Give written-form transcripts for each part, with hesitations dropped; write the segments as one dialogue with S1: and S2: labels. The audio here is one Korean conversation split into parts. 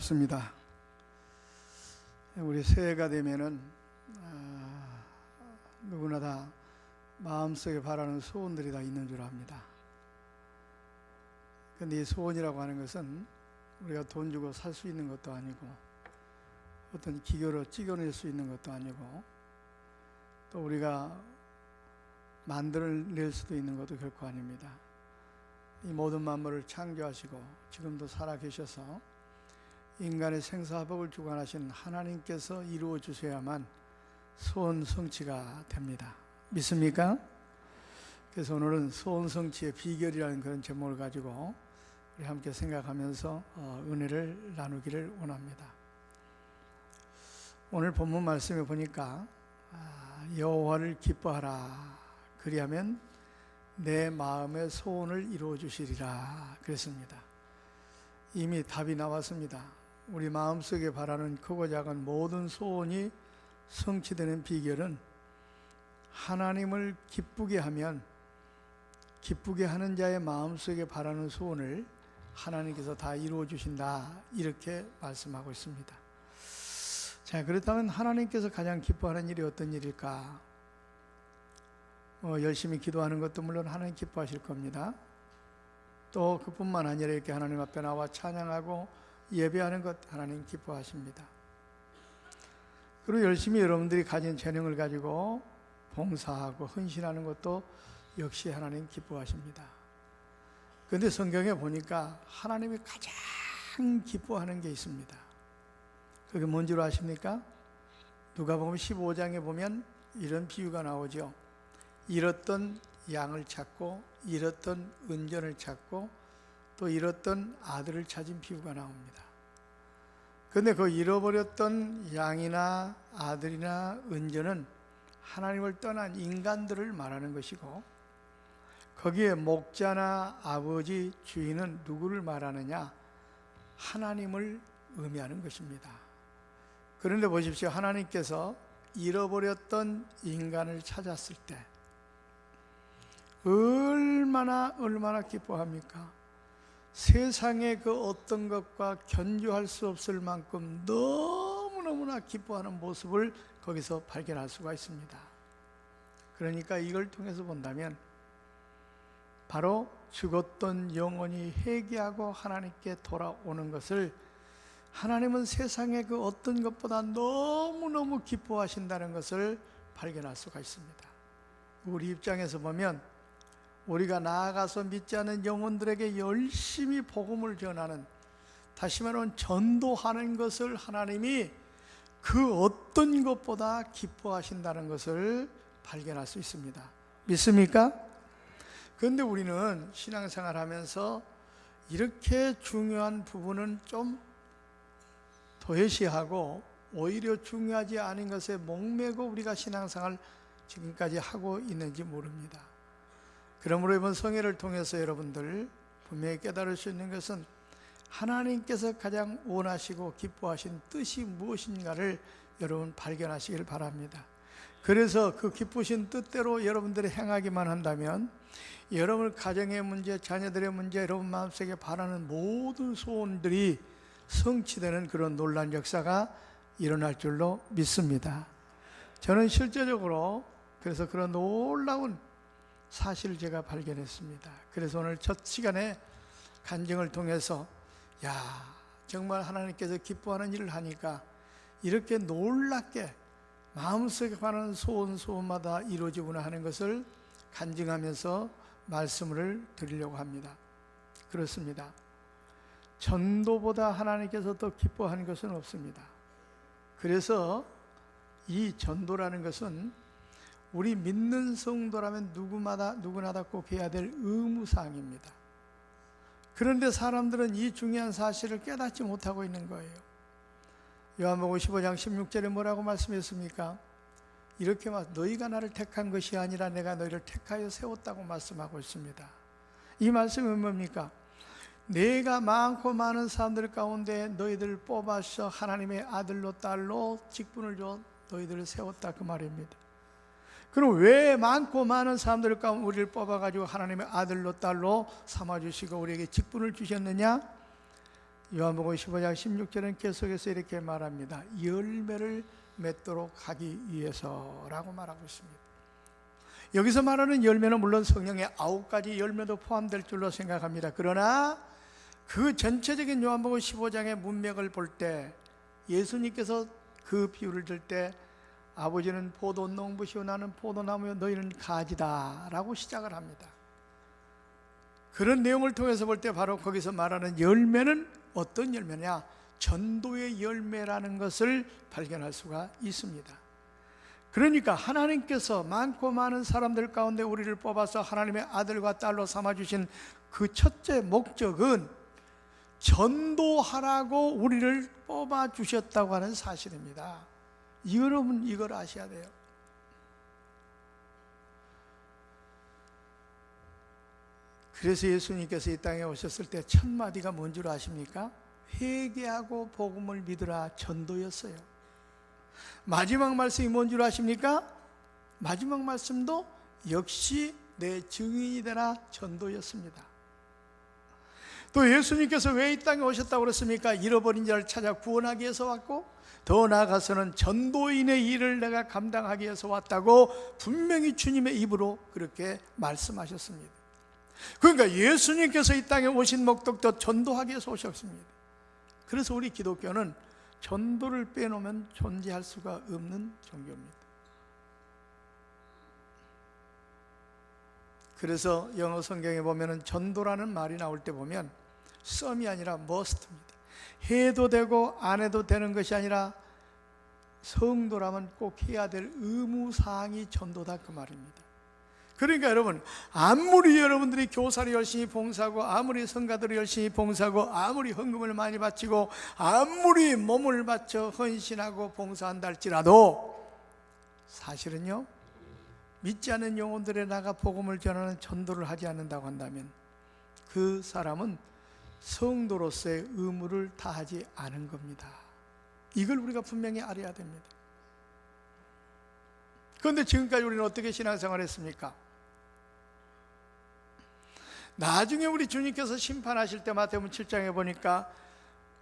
S1: 반갑습니다. 우리 새해가 되면은 누구나 다 마음속에 바라는 소원들이 다 있는 줄 압니다. 근데 이 소원이라고 하는 것은 우리가 돈 주고 살 수 있는 것도 아니고 어떤 기교로 찍어낼 수 있는 것도 아니고 또 우리가 만들어낼 수도 있는 것도 결코 아닙니다. 이 모든 만물을 창조하시고 지금도 살아계셔서 인간의 생사화복을 주관하신 하나님께서 이루어 주셔야만 소원 성취가 됩니다. 믿습니까? 그래서 오늘은 소원 성취의 비결이라는 그런 제목을 가지고 우리 함께 생각하면서 은혜를 나누기를 원합니다. 오늘 본문 말씀에 보니까 여호와를 기뻐하라 그리하면 내 마음의 소원을 이루어 주시리라 그랬습니다. 이미 답이 나왔습니다. 우리 마음속에 바라는 크고 작은 모든 소원이 성취되는 비결은 하나님을 기쁘게 하면 기쁘게 하는 자의 마음속에 바라는 소원을 하나님께서 다 이루어 주신다 이렇게 말씀하고 있습니다. 자, 그렇다면 하나님께서 가장 기뻐하는 일이 어떤 일일까? 열심히 기도하는 것도 물론 하나님 기뻐하실 겁니다. 또 그뿐만 아니라 이렇게 하나님 앞에 나와 찬양하고 예배하는 것 하나님 기뻐하십니다. 그리고 열심히 여러분들이 가진 재능을 가지고 봉사하고 헌신하는 것도 역시 하나님 기뻐하십니다. 그런데 성경에 보니까 하나님이 가장 기뻐하는 게 있습니다. 그게 뭔지 아십니까? 누가복음 15장에 보면 이런 비유가 나오죠. 잃었던 양을 찾고 잃었던 은전을 찾고 또 잃었던 아들을 찾은 비유가 나옵니다. 그런데 그 잃어버렸던 양이나 아들이나 은전은 하나님을 떠난 인간들을 말하는 것이고 거기에 목자나 아버지, 주인은 누구를 말하느냐? 하나님을 의미하는 것입니다. 그런데 보십시오. 하나님께서 잃어버렸던 인간을 찾았을 때 얼마나 기뻐합니까? 세상의 그 어떤 것과 견주할 수 없을 만큼 너무너무나 기뻐하는 모습을 거기서 발견할 수가 있습니다. 그러니까 이걸 통해서 본다면 바로 죽었던 영혼이 회개하고 하나님께 돌아오는 것을 하나님은 세상의 그 어떤 것보다 너무너무 기뻐하신다는 것을 발견할 수가 있습니다. 우리 입장에서 보면 우리가 나아가서 믿지 않는 영혼들에게 열심히 복음을 전하는, 다시 말하면 전도하는 것을 하나님이 그 어떤 것보다 기뻐하신다는 것을 발견할 수 있습니다. 믿습니까? 그런데 우리는 신앙생활 하면서 이렇게 중요한 부분은 좀 도외시하고 오히려 중요하지 않은 것에 목매고 우리가 신앙생활 지금까지 하고 있는지 모릅니다. 그러므로 이번 성회를 통해서 여러분들 분명히 깨달을 수 있는 것은 하나님께서 가장 원하시고 기뻐하신 뜻이 무엇인가를 여러분 발견하시길 바랍니다. 그래서 그 기쁘신 뜻대로 여러분들이 행하기만 한다면 여러분 가정의 문제, 자녀들의 문제, 여러분 마음속에 바라는 모든 소원들이 성취되는 그런 놀라운 역사가 일어날 줄로 믿습니다. 저는 실제적으로 그래서 그런 놀라운 사실을 제가 발견했습니다. 그래서 오늘 첫 시간에 간증을 통해서 정말 하나님께서 기뻐하는 일을 하니까 이렇게 놀랍게 마음속에 바라는 소원마다 이루어지구나 하는 것을 간증하면서 말씀을 드리려고 합니다. 그렇습니다. 전도보다 하나님께서 더 기뻐하는 것은 없습니다. 그래서 이 전도라는 것은 우리 믿는 성도라면 누구나 다 꼭 해야 될 의무사항입니다. 그런데 사람들은 이 중요한 사실을 깨닫지 못하고 있는 거예요. 요한복음 15장 16절에 뭐라고 말씀했습니까? 이렇게 너희가 나를 택한 것이 아니라 내가 너희를 택하여 세웠다고 말씀하고 있습니다. 이 말씀은 뭡니까? 내가 많고 많은 사람들 가운데 너희들을 뽑아서 하나님의 아들로 딸로 직분을 줘 너희들을 세웠다 그 말입니다. 그럼 왜 많고 많은 사람들 가운데 우리를 뽑아가지고 하나님의 아들로 딸로 삼아주시고 우리에게 직분을 주셨느냐? 요한복음 15장 16절은 계속해서 이렇게 말합니다. 열매를 맺도록 하기 위해서라고 말하고 있습니다. 여기서 말하는 열매는 물론 성령의 9가지 열매도 포함될 줄로 생각합니다. 그러나 그 전체적인 요한복음 15장의 문맥을 볼 때 예수님께서 그 비유를 들 때 아버지는 포도농부시오 나는 포도나무요 너희는 가지다 라고 시작을 합니다. 그런 내용을 통해서 볼 때 바로 거기서 말하는 열매는 어떤 열매냐? 전도의 열매라는 것을 발견할 수가 있습니다. 그러니까 하나님께서 많고 많은 사람들 가운데 우리를 뽑아서 하나님의 아들과 딸로 삼아주신 그 첫째 목적은 전도하라고 우리를 뽑아주셨다고 하는 사실입니다. 여러분 이걸 아셔야 돼요. 그래서 예수님께서 이 땅에 오셨을 때 첫 마디가 뭔 줄 아십니까? 회개하고 복음을 믿으라 전도였어요. 마지막 말씀이 뭔 줄 아십니까? 마지막 말씀도 역시 내 증인이 되라 전도였습니다. 또 예수님께서 왜 이 땅에 오셨다고 그랬습니까? 잃어버린 자를 찾아 구원하기 위해서 왔고 더 나아가서는 전도인의 일을 내가 감당하기 위해서 왔다고 분명히 주님의 입으로 그렇게 말씀하셨습니다. 그러니까 예수님께서 이 땅에 오신 목적도 전도하기 위해서 오셨습니다. 그래서 우리 기독교는 전도를 빼놓으면 존재할 수가 없는 종교입니다. 그래서 영어 성경에 보면 전도라는 말이 나올 때 보면 썸이 아니라 must입니다. 해도 되고 안 해도 되는 것이 아니라 성도라면 꼭 해야 될 의무사항이 전도다 그 말입니다. 그러니까 여러분 아무리 여러분들이 교사를 열심히 봉사하고 아무리 성가들을 열심히 봉사하고 아무리 헌금을 많이 바치고 아무리 몸을 바쳐 헌신하고 봉사한다 할지라도 사실은요 믿지 않는 영혼들에 나가 복음을 전하는 전도를 하지 않는다고 한다면 그 사람은 성도로서의 의무를 다하지 않은 겁니다. 이걸 우리가 분명히 알아야 됩니다. 그런데 지금까지 우리는 어떻게 신앙생활을 했습니까? 나중에 우리 주님께서 심판하실 때 마태복음 7장에 보니까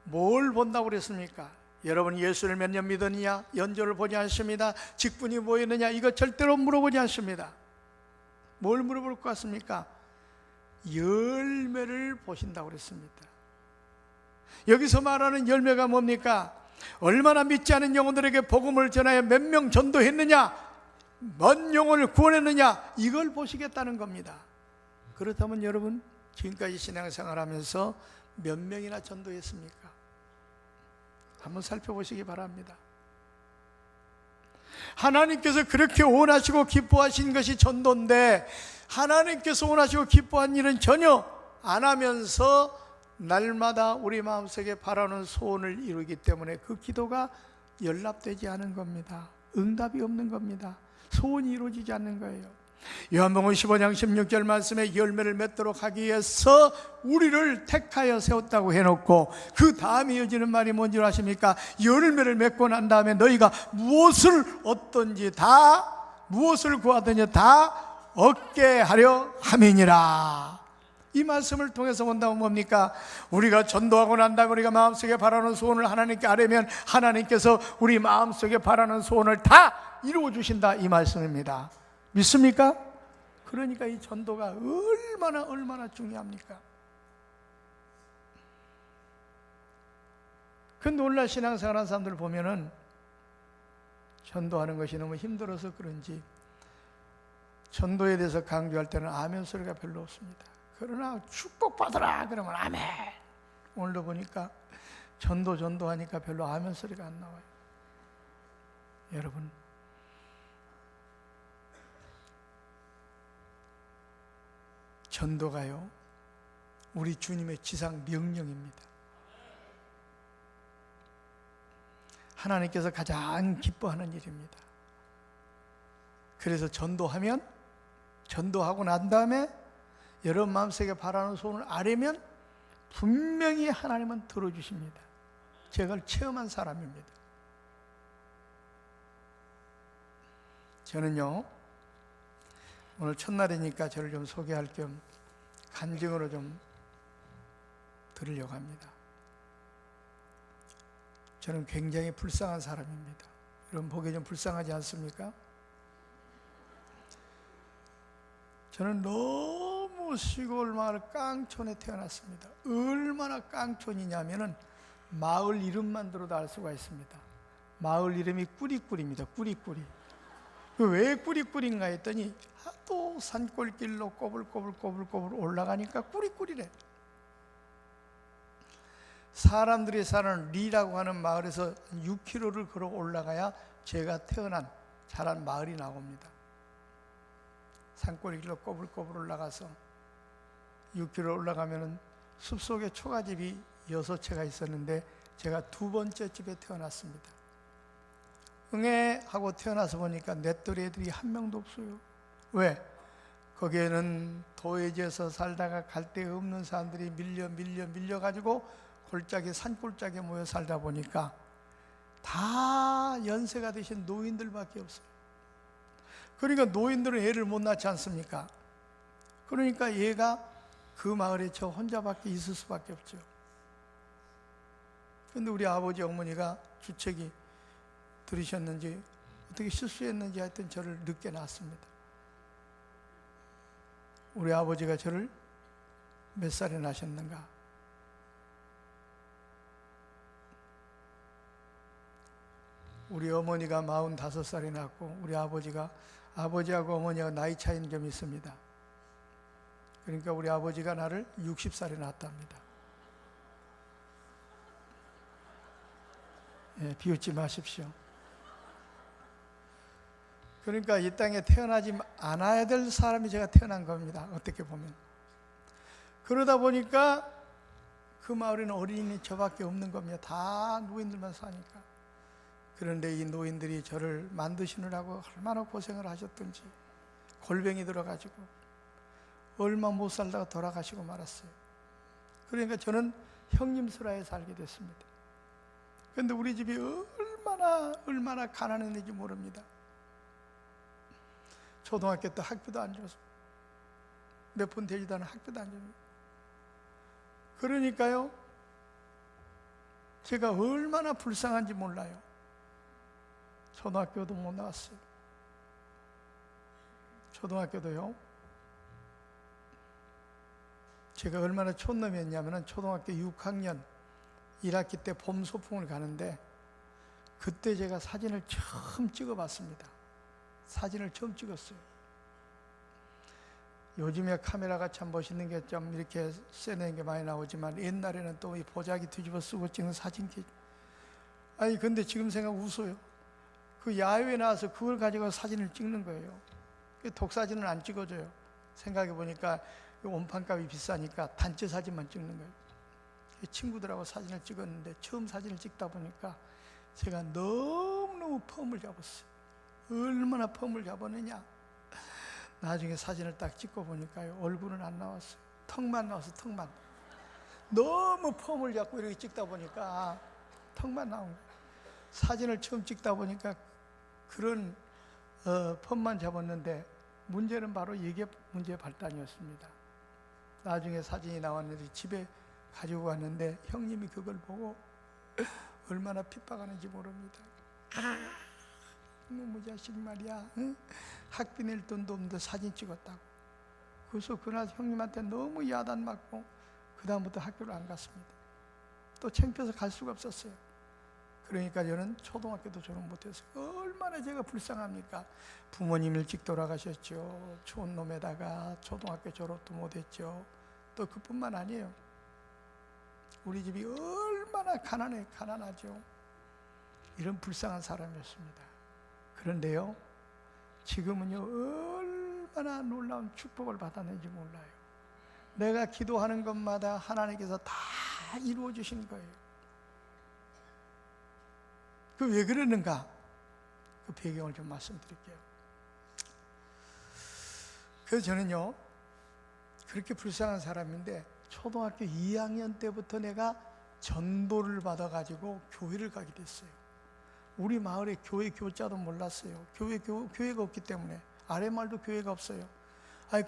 S1: 뭘 본다고 그랬습니까? 여러분 예수를 몇 년 믿었느냐? 연조를 보지 않습니다. 직분이 뭐였느냐? 이거 절대로 물어보지 않습니다. 뭘 물어볼 것 같습니까? 열매를 보신다고 그랬습니다. 여기서 말하는 열매가 뭡니까? 얼마나 믿지 않은 영혼들에게 복음을 전하여 몇 명 전도했느냐? 몇 영혼을 구원했느냐? 이걸 보시겠다는 겁니다. 그렇다면 여러분 지금까지 신앙생활하면서 몇 명이나 전도했습니까? 한번 살펴보시기 바랍니다. 하나님께서 그렇게 원하시고 기뻐하신 것이 전도인데 하나님께서 원하시고 기뻐한 일은 전혀 안 하면서 날마다 우리 마음속에 바라는 소원을 이루기 때문에 그 기도가 연락되지 않은 겁니다. 응답이 없는 겁니다. 소원이 이루어지지 않는 거예요. 요한복음 15장 16절 말씀에 열매를 맺도록 하기 위해서 우리를 택하여 세웠다고 해놓고 그 다음에 이어지는 말이 뭔지 아십니까? 열매를 맺고 난 다음에 너희가 무엇을 얻든지 다 무엇을 구하든지 다 얻게 하려 함이니라. 이 말씀을 통해서 본다면 뭡니까? 우리가 전도하고 난 다음에 우리가 마음속에 바라는 소원을 하나님께 아뢰면 하나님께서 우리 마음속에 바라는 소원을 다 이루어 주신다 이 말씀입니다. 믿습니까? 그러니까 이 전도가 얼마나 중요합니까? 근데 오늘날 신앙생활하는 사람들 보면은 전도하는 것이 너무 힘들어서 그런지 전도에 대해서 강조할 때는 아멘 소리가 별로 없습니다. 그러나 축복받으라 그러면 아멘. 오늘도 보니까 전도하니까 별로 아멘 소리가 안 나와요. 여러분 전도가요 우리 주님의 지상 명령입니다. 하나님께서 가장 기뻐하는 일입니다. 그래서 전도하고 난 다음에 여러분 마음속에 바라는 소원을 아뢰면 분명히 하나님은 들어주십니다. 제가 체험한 사람입니다. 저는요 오늘 첫날이니까 저를 좀 소개할 겸 간증으로 좀 드리려고 합니다. 저는 굉장히 불쌍한 사람입니다. 여러분 보기에 좀 불쌍하지 않습니까? 저는 너무 시골 마을 깡촌에 태어났습니다. 얼마나 깡촌이냐면은 마을 이름만 들어도 알 수가 있습니다. 마을 이름이 꾸리꾸리입니다. 꾸리꾸리. 왜 꾸리꾸리인가 했더니 하도 산골길로 꼬불꼬불 올라가니까 꾸리꾸리래. 사람들이 사는 리라고 하는 마을에서 6km를 걸어 올라가야 제가 태어난 자란 마을이 나옵니다. 산골길로 꼬불꼬불 올라가서 6km 올라가면은 숲속에 초가집이 6채가 있었는데 제가 2번째 집에 태어났습니다. 응애 하고 태어나서 보니까 내 또래 애들이 한 명도 없어요. 왜? 거기에는 도해지에서 살다가 갈 데 없는 사람들이 밀려가지고 골짜기 산골짜기에 모여 살다 보니까 다 연세가 되신 노인들밖에 없어요. 그러니까 노인들은 애를 못 낳지 않습니까? 그러니까 얘가 그 마을에 저 혼자밖에 있을 수밖에 없죠. 그런데 우리 아버지 어머니가 주책이 들으셨는지 어떻게 실수했는지 하여튼 저를 늦게 낳았습니다. 우리 아버지가 저를 몇 살에 낳으셨는가? 우리 어머니가 45살에 낳았고 우리 아버지하고 어머니가 나이 차이는 좀 있습니다. 그러니까 우리 아버지가 나를 60살에 낳았답니다. 비웃지 마십시오. 그러니까 이 땅에 태어나지 않아야 될 사람이 제가 태어난 겁니다. 어떻게 보면. 그러다 보니까 그 마을에는 어린이는 저밖에 없는 겁니다. 다 노인들만 사니까. 그런데 이 노인들이 저를 만드시느라고 얼마나 고생을 하셨던지 골병이 들어가지고 얼마 못 살다가 돌아가시고 말았어요. 그러니까 저는 형님수라에 살게 됐습니다. 그런데 우리 집이 얼마나 가난했는지 모릅니다. 초등학교 때 학비도 안 줘서 몇 푼 되지도 않은 학비도 안 줍니다. 그러니까요 제가 얼마나 불쌍한지 몰라요. 초등학교도 못 나왔어요. 초등학교도요 제가 얼마나 촌놈이었냐면 초등학교 6학년 1학기 때 봄 소풍을 가는데 그때 제가 사진을 처음 찍어봤습니다. 사진을 처음 찍었어요. 요즘에 카메라가 참 멋있는 게 좀 이렇게 세는 게 많이 나오지만 옛날에는 또 이 보자기 뒤집어 쓰고 찍는 사진기. 아니 근데 지금 생각 웃어요. 그 야외에 나와서 그걸 가지고 사진을 찍는 거예요. 독사진은 안 찍어줘요. 생각해 보니까 온판값이 비싸니까 단체 사진만 찍는 거예요. 친구들하고 사진을 찍었는데 처음 사진을 찍다 보니까 제가 너무너무 펌을 잡았어요. 얼마나 펌을 잡았느냐. 나중에 사진을 딱 찍고 보니까요 얼굴은 안 나왔어요. 턱만 나와서 턱만. 너무 펌을 잡고 이렇게 찍다 보니까 턱만 나온 거예요. 사진을 처음 찍다 보니까 그런 펌만 잡았는데 문제는 바로 이게 문제의 발단이었습니다. 나중에 사진이 나왔는데 집에 가지고 왔는데 형님이 그걸 보고 얼마나 핍박하는지 모릅니다. 너무 자식 말이야. 응? 학비 낼 돈도 없는데 사진 찍었다고. 그래서 그날 형님한테 너무 야단 맞고 그 다음부터 학교를 안 갔습니다. 또 창피해서 갈 수가 없었어요. 그러니까 저는 초등학교도 졸업 못했어요. 얼마나 제가 불쌍합니까? 부모님 일찍 돌아가셨죠. 좋은 놈에다가 초등학교 졸업도 못했죠. 또 그뿐만 아니에요. 우리 집이 얼마나 가난하죠. 이런 불쌍한 사람이었습니다. 그런데요 지금은요 얼마나 놀라운 축복을 받았는지 몰라요. 내가 기도하는 것마다 하나님께서 다 이루어 주신 거예요. 그 왜 그러는가? 그 배경을 좀 말씀드릴게요. 그래서 저는요 그렇게 불쌍한 사람인데 초등학교 2학년 때부터 내가 전도를 받아가지고 교회를 가게 됐어요. 우리 마을에 교회 교자도 몰랐어요. 교회가 없기 때문에 아랫마을도 교회가 없어요.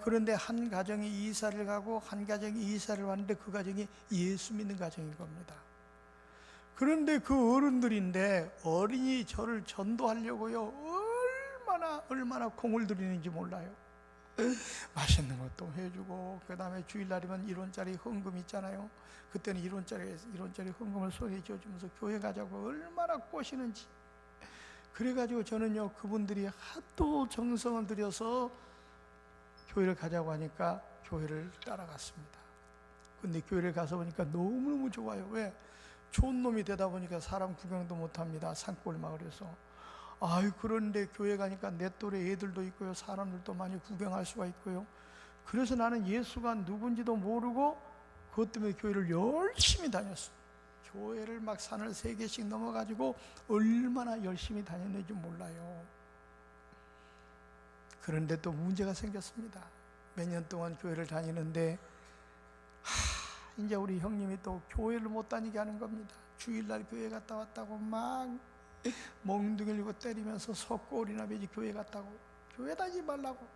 S1: 그런데 한 가정이 이사를 가고 한 가정이 이사를 왔는데 그 가정이 예수 믿는 가정인 겁니다. 그런데 그 어른들인데 어린이 저를 전도하려고요 얼마나 공을 들이는지 몰라요. 맛있는 것도 해주고, 그 다음에 주일날이면 1원짜리 헌금 있잖아요. 그때는 1원짜리 헌금을 손에 쥐어주면서 교회 가자고 얼마나 꼬시는지. 그래가지고 저는요 그분들이 하도 정성을 들여서 교회를 가자고 하니까 교회를 따라갔습니다. 근데 교회를 가서 보니까 너무너무 좋아요. 왜? 좋은 놈이 되다 보니까 사람 구경도 못합니다. 산골 마을에서. 그런데 교회 가니까 내 또래 애들도 있고요, 사람들도 많이 구경할 수가 있고요. 그래서 나는 예수가 누군지도 모르고 그것 때문에 교회를 열심히 다녔어요. 교회를 막 산을 3개씩 넘어가지고 얼마나 열심히 다녔는지 몰라요. 그런데 또 문제가 생겼습니다. 몇 년 동안 교회를 다니는데 이제 우리 형님이 또 교회를 못 다니게 하는 겁니다. 주일날 교회 갔다 왔다고 막 멍둥이를 때리면서 석고리나 매지 교회 갔다고, 교회 다니지 말라고.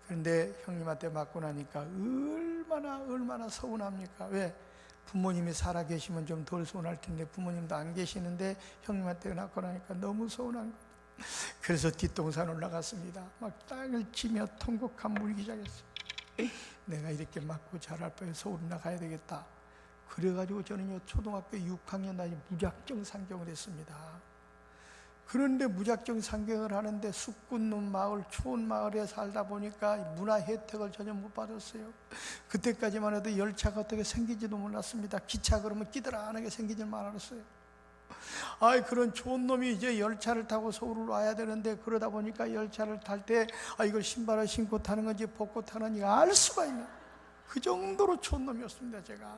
S1: 그런데 형님한테 맞고 나니까 얼마나 서운합니까? 왜? 부모님이 살아계시면 좀 덜 서운할 텐데 부모님도 안 계시는데 형님한테 맞고 나니까 너무 서운한 거예요. 그래서 뒷동산 올라갔습니다. 막 땅을 치며 통곡한 물기 시작했어요. 내가 이렇게 맞고 자랄 바에 서울 나가야 되겠다. 그래가지고 저는요 초등학교 6학년 다니 무작정 상경을 했습니다. 그런데 무작정 상경을 하는데 숲꾼놈 마을, 추운 마을에 살다 보니까 문화 혜택을 전혀 못 받았어요. 그때까지만 해도 열차가 어떻게 생긴지도 몰랐습니다. 기차 그러면 끼들하게 생기지만 알았어요. 그런 좋은 놈이 이제 열차를 타고 서울을 와야 되는데, 그러다 보니까 열차를 탈 때 이걸 신발을 신고 타는 건지 벗고 타는지 알 수가 있는, 그 정도로 좋은 놈이었습니다 제가.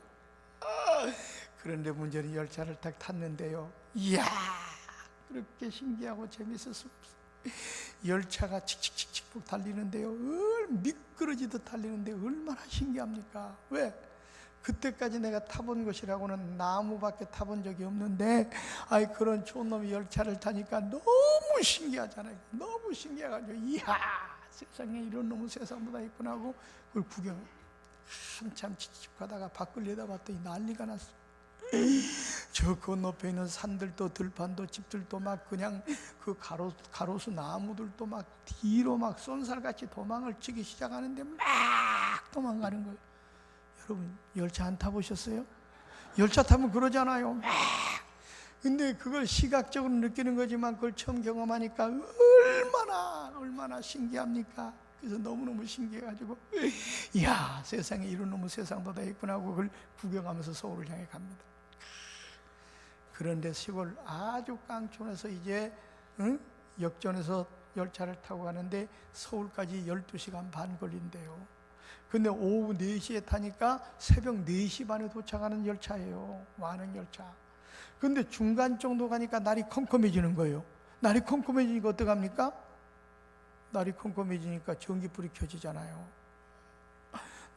S1: 그런데 문제는 열차를 딱 탔는데요, 이야 그렇게 신기하고 재밌을 수 없어요. 열차가 칙칙칙칙 달리는데요, 미끄러지듯 달리는데 얼마나 신기합니까? 왜? 그때까지 내가 타본 것이라고는 나무밖에 타본 적이 없는데 그런 좋은 놈이 열차를 타니까 너무 신기하잖아요. 너무 신기해가지고 이야 세상에 이런 놈은 세상보다 있구나 하고 그걸 구경 한참 칙칙하다가 밖을 내다봤더니 난리가 났어. 저 건너편에 있는 산들도 들판도 집들도 막 그냥 그 가로수 나무들도 막 뒤로 막 쏜살같이 도망을 치기 시작하는데 막 도망가는 거예요. 여러분 열차 안 타보셨어요? 열차 타면 그러잖아요. 막. 근데 그걸 시각적으로 느끼는 거지만 그걸 처음 경험하니까 얼마나 신기합니까? 그래서 너무너무 신기해가지고 이야 세상에 이런 놈은 세상보다 있구나 하고 그걸 구경하면서 서울을 향해 갑니다. 그런데 시골 아주 깡촌에서 이제 역전해서 열차를 타고 가는데 서울까지 12시간 반 걸린대요. 근데 오후 4시에 타니까 새벽 4시 반에 도착하는 열차예요. 많은 열차. 근데 중간 정도 가니까 날이 컴컴해지는 거예요. 날이 컴컴해지니까 어떡합니까? 날이 컴컴해지니까 전기불이 켜지잖아요.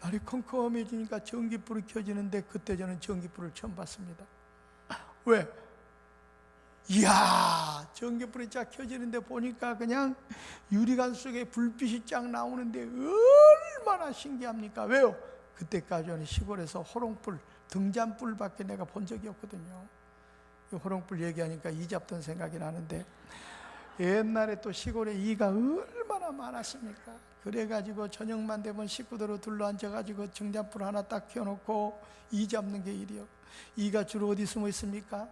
S1: 날이 컴컴해지니까 전기불이 켜지는데 그때 저는 전기불을 처음 봤습니다. 왜? 이야 전기불이 쫙 켜지는데 보니까 그냥 유리관 속에 불빛이 쫙 나오는데 얼마나 신기합니까? 왜요? 그때까지는 시골에서 호롱불, 등잔불밖에 내가 본 적이 없거든요. 호롱불 얘기하니까 이 잡던 생각이 나는데 옛날에 또 시골에 이가 얼마나 많았습니까? 그래가지고 저녁만 되면 식구들로 둘러앉아가지고 등잔불 하나 딱 켜놓고 이 잡는 게 일이요. 이가 주로 어디 숨어 있습니까?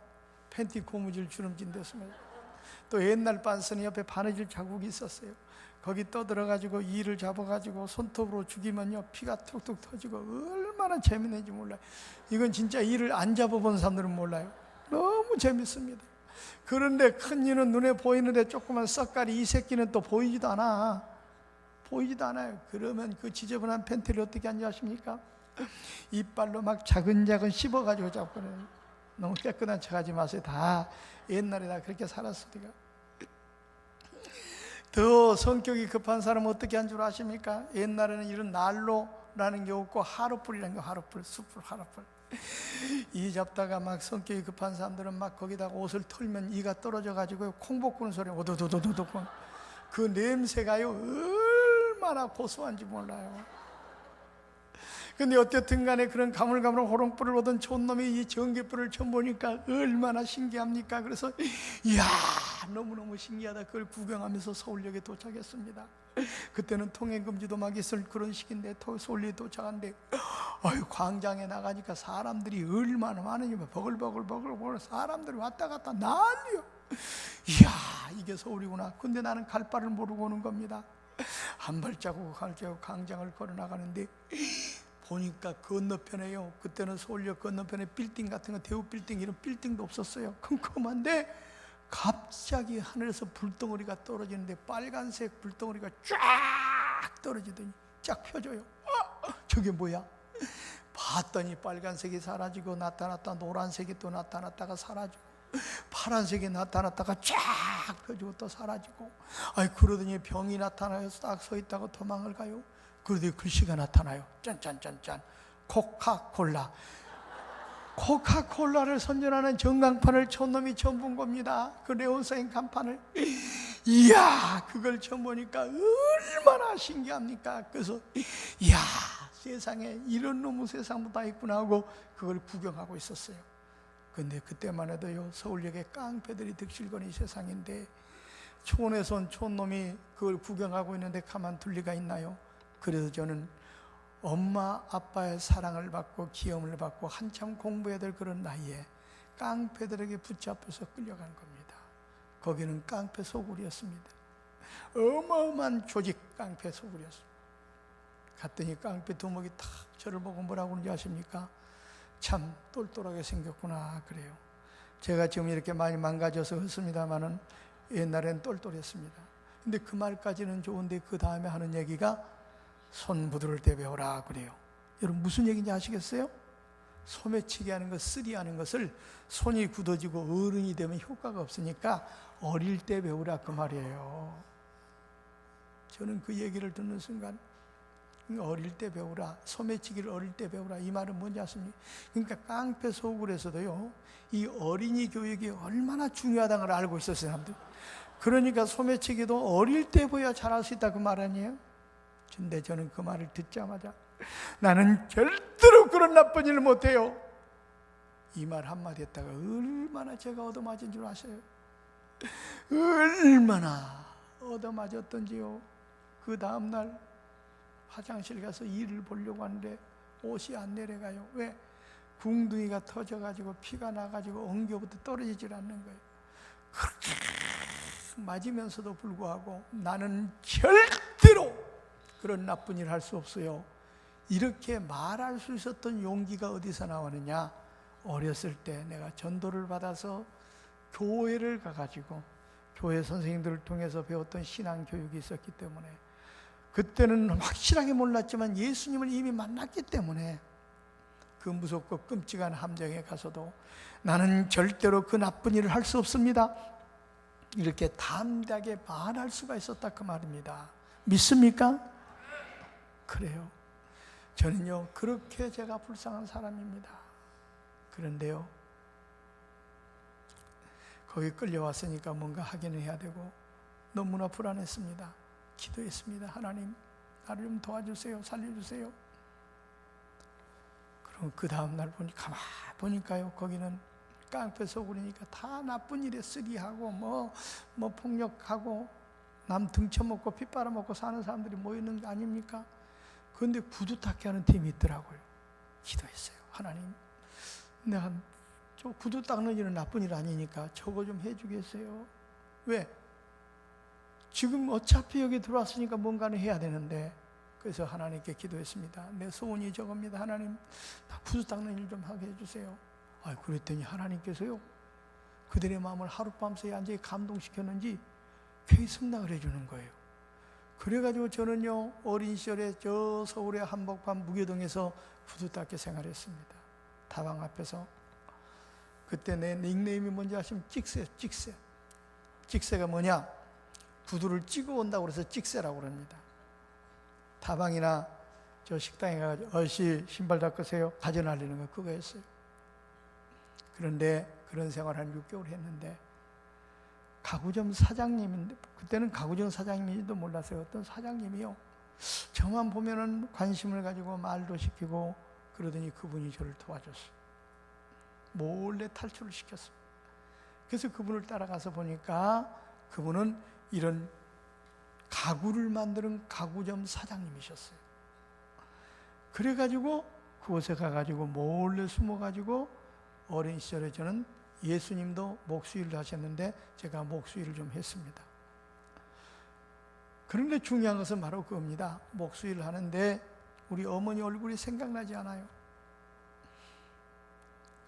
S1: 팬티 고무줄 주름진 데 숨어 있어요. 또 옛날 빤스니 옆에 바느질 자국이 있었어요. 거기 떠들어가지고 이를 잡아가지고 손톱으로 죽이면요 피가 툭툭 터지고 얼마나 재밌는지 몰라요. 이건 진짜 이를 안 잡아본 사람들은 몰라요. 너무 재밌습니다. 그런데 큰 이는 눈에 보이는데 조그만 썩가리 이 새끼는 또 보이지도 않아요. 그러면 그 지저분한 팬티를 어떻게 하는지 아십니까? 이빨로 막 자근자근 씹어가지고 잡거든요. 너무 깨끗한 척 하지 마세요. 다 옛날에 다 그렇게 살았으니까. 더 성격이 급한 사람은 어떻게 한 줄 아십니까? 옛날에는 이런 난로라는 게 없고 하룻불이라는 게, 하룻불, 숯불, 하룻불. 이 잡다가 막 성격이 급한 사람들은 막 거기다가 옷을 털면 이가 떨어져가지고 콩 볶는 소리 오도도도도도 그 냄새가요 얼마나 고소한지 몰라요. 근데 어쨌든 간에 그런 가물가물 호롱불을 보던 촌놈이 이 전기불을 처음 보니까 얼마나 신기합니까? 그래서 이야, 너무너무 신기하다. 그걸 구경하면서 서울역에 도착했습니다. 그때는 통행금지도 막 있을 그런 시기인데 서울역에 도착한데, 아유, 광장에 나가니까 사람들이 얼마나 많으냐면 버글버글 사람들이 왔다 갔다 난리요. 이야, 이게 서울이구나. 근데 나는 갈 바를 모르고 오는 겁니다. 한 발자국 광장을 걸어 나가는데 보니까 건너편에요, 그때는 서울역 건너편에 빌딩 같은 거, 대우 빌딩 이런 빌딩도 없었어요. 컴컴한데 갑자기 하늘에서 불덩어리가 떨어지는데 빨간색 불덩어리가 쫙 떨어지더니 쫙 펴져요. 저게 뭐야? 봤더니 빨간색이 사라지고 나타났다 노란색이 또 나타났다가 사라지고 파란색이 나타났다가 쫙 펴지고 또 사라지고, 아이 그러더니 병이 나타나요. 딱 서 있다가 도망을 가요. 그러더니 글씨가 나타나요. 짠짠짠짠, 코카콜라. 코카콜라를 선전하는 전광판을 촌놈이 처음 본 겁니다. 그 네온사인 간판을. 이야, 그걸 처음 보니까 얼마나 신기합니까? 그래서 이야, 세상에 이런 놈의 세상도 다 있구나 하고 그걸 구경하고 있었어요. 근데 그때만 해도요, 서울역에 깡패들이 득실거리 세상인데 촌에서 온 촌놈이 그걸 구경하고 있는데 가만 둘 리가 있나요? 그래서 저는 엄마 아빠의 사랑을 받고 기염을 받고 한참 공부해야 될 그런 나이에 깡패들에게 붙잡혀서 끌려간 겁니다. 거기는 깡패 소굴이었습니다. 어마어마한 조직 깡패 소굴이었습니다. 갔더니 깡패 두목이 탁 저를 보고 뭐라고 그러는지 아십니까? 참 똘똘하게 생겼구나 그래요. 제가 지금 이렇게 많이 망가져서 그렇습니다만은 옛날엔 똘똘했습니다. 근데 그 말까지는 좋은데 그 다음에 하는 얘기가 손 부드러울 때 배워라 그래요. 여러분 무슨 얘기인지 아시겠어요? 소매치기 하는 것, 쓰리 하는 것을 손이 굳어지고 어른이 되면 효과가 없으니까 어릴 때 배우라 그 말이에요. 저는 그 얘기를 듣는 순간 어릴 때 배우라, 소매치기를 어릴 때 배우라, 이 말은 뭔지 아십니까? 그러니까 깡패 소굴에서도요, 이 어린이 교육이 얼마나 중요하다는 걸 알고 있었어요, 사람들. 그러니까 소매치기도 어릴 때 보여야 잘할 수 있다 그 말 아니에요? 근데 저는 그 말을 듣자마자 나는 절대로 그런 나쁜 일을 못해요, 이 말 한마디 했다가 얼마나 제가 얻어맞은 줄 아세요? 얼마나 얻어맞았던지요. 그 다음날 화장실 가서 일을 보려고 하는데 옷이 안 내려가요. 왜? 궁둥이가 터져가지고 피가 나가지고 엉겨부터 떨어지질 않는 거예요. 그렇게 맞으면서도 불구하고 나는 절대로 그런 나쁜 일을 할 수 없어요, 이렇게 말할 수 있었던 용기가 어디서 나오느냐? 어렸을 때 내가 전도를 받아서 교회를 가가지고 교회 선생님들을 통해서 배웠던 신앙교육이 있었기 때문에, 그때는 확실하게 몰랐지만 예수님을 이미 만났기 때문에 그 무섭고 끔찍한 함정에 가서도 나는 절대로 그 나쁜 일을 할 수 없습니다, 이렇게 담대하게 말할 수가 있었다 그 말입니다. 믿습니까? 그래요. 저는요 그렇게 제가 불쌍한 사람입니다. 그런데요, 거기 끌려왔으니까 뭔가 하기는 해야 되고 너무나 불안했습니다. 기도했습니다. 하나님, 나를 좀 도와주세요, 살려주세요. 그럼 그 다음날 가만히 보니까요, 거기는 깡패 소굴이니까 다 나쁜 일에 쓰리하고 뭐 폭력하고 남 등쳐먹고 피 빨아먹고 사는 사람들이 모이는 게 아닙니까? 그런데 구두 닦기 하는 팀이 있더라고요. 기도했어요. 하나님, 내가 저 구두 닦는 일은 나쁜 일 아니니까 저거 좀 해주겠어요? 왜? 지금 어차피 여기 들어왔으니까 뭔가는 해야 되는데. 그래서 하나님께 기도했습니다. 내 소원이 저겁니다. 하나님, 나 구두 닦는 일 좀 하게 해주세요. 그랬더니 하나님께서요, 그들의 마음을 하룻밤새 완전히 감동시켰는지 교회 승낙을 해주는 거예요. 그래가지고 저는요, 어린 시절에 저 서울의 한복판 무교동에서 구두 닦기 생활했습니다. 다방 앞에서. 그때 내 닉네임이 뭔지 아시면 찍새. 찍새가 뭐냐? 구두를 찍어 온다고 그래서 찍새라고 그럽니다. 다방이나 저 식당에 가가지고 어시 신발 닦으세요, 가져 날리는 거 그거였어요. 그런데 그런 생활을 한 6개월 했는데, 가구점 사장님인데, 그때는 가구점 사장님인지도 몰랐어요. 어떤 사장님이요, 저만 보면은 관심을 가지고 말도 시키고 그러더니 그분이 저를 도와줬어요. 몰래 탈출을 시켰어요. 그래서 그분을 따라가서 보니까 그분은 이런 가구를 만드는 가구점 사장님이셨어요. 그래가지고 그곳에 가가지고 몰래 숨어가지고 어린 시절에 저는 예수님도 목수일을 하셨는데 제가 목수일을 좀 했습니다. 그런데 중요한 것은 바로 그겁니다. 목수일을 하는데 우리 어머니 얼굴이 생각나지 않아요.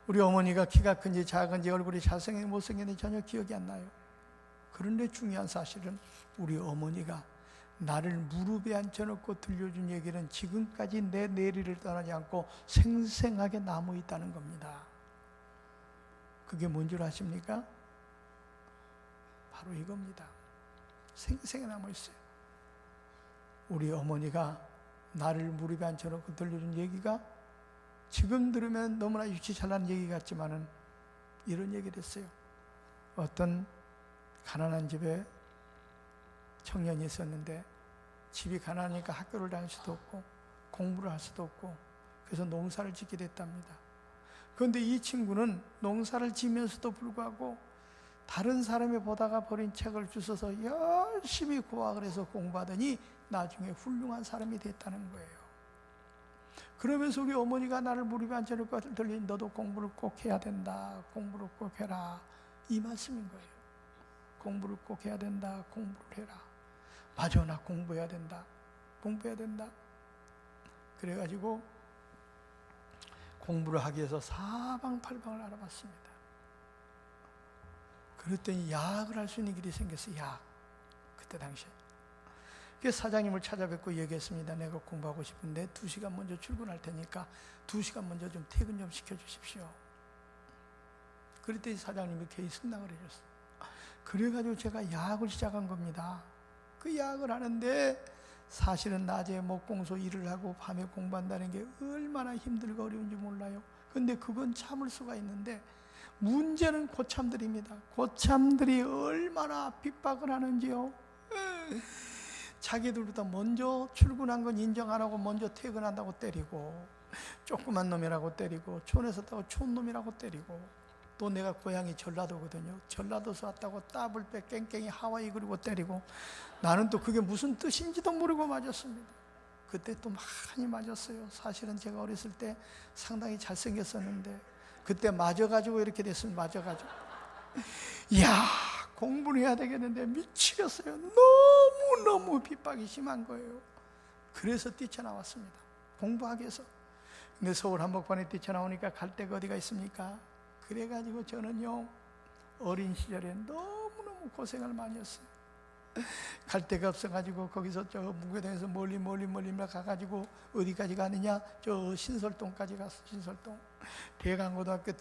S1: 우리 어머니가 키가 큰지 작은지 얼굴이 잘생겼는지 못생겼는지 전혀 기억이 안 나요. 그런데 중요한 사실은 우리 어머니가 나를 무릎에 앉혀놓고 들려준 얘기는 지금까지 내 내리를 떠나지 않고 생생하게 남아 있다는 겁니다. 그게 뭔 줄 아십니까? 바로 이겁니다. 생생히 남아 있어요. 우리 어머니가 나를 무릎에 앉혀놓고 들려준 얘기가 지금 들으면 너무나 유치 잘난 얘기 같지만은 이런 얘기를 했어요. 어떤 가난한 집에 청년이 있었는데 집이 가난하니까 학교를 다닐 수도 없고 공부를 할 수도 없고 그래서 농사를 짓게 됐답니다. 그런데 이 친구는 농사를 지면서도 불구하고 다른 사람이 보다가 버린 책을 주워서 열심히 고학을 해서 공부하더니 나중에 훌륭한 사람이 됐다는 거예요. 그러면서 우리 어머니가 나를 무릎에 앉혀놓고 들린 너도 공부를 꼭 해야 된다. 공부를 꼭 해라. 이 말씀인 거예요. 공부를 꼭 해야 된다. 공부를 해라. 맞아, 나 공부해야 된다. 공부해야 된다. 그래가지고 공부를 하기 위해서 사방팔방을 알아봤습니다. 그랬더니 약을 할 수 있는 길이 생겼어요. 약. 그때 당시에. 그래서 사장님을 찾아뵙고 얘기했습니다. 내가 공부하고 싶은데 2시간 먼저 출근할 테니까 2시간 먼저 좀 퇴근 좀 시켜주십시오. 그랬더니 사장님이 괜히 승낙을 해줬어요. 그래가지고 제가 약을 시작한 겁니다. 그 약을 하는데 사실은 낮에 목공소 일을 하고 밤에 공부한다는 게 얼마나 힘들고 어려운지 몰라요. 근데 그건 참을 수가 있는데 문제는 고참들입니다. 고참들이 얼마나 핍박을 하는지요. 자기들보다 먼저 출근한 건 인정 안 하고 먼저 퇴근한다고 때리고 조그만 놈이라고 때리고 촌에서 왔다고 촌놈이라고 때리고 또 내가 고향이 전라도거든요. 전라도에서 왔다고 따블 빼 깽깽이 하와이 그리고 때리고 나는 또 그게 무슨 뜻인지도 모르고 맞았습니다. 그때 또 많이 맞았어요. 사실은 제가 어렸을 때 상당히 잘생겼었는데 그때 맞아가지고 이렇게 됐습니다. 맞아가지고 이야 공부를 해야 되겠는데 미치겠어요. 너무너무 핍박이 심한 거예요. 그래서 뛰쳐나왔습니다. 공부하기 위해서. 근데 서울 한복판에 뛰쳐나오니까 갈 데가 어디가 있습니까? 그래가지고 저는요 어린 시절에 너무너무 고생을 많이 했어요. 갈 데가 없어가지고 거기서 저 무교동에서 멀리 가가지고 어디까지 가느냐? 저 신설동까지 갔어. 신설동 대강고등학교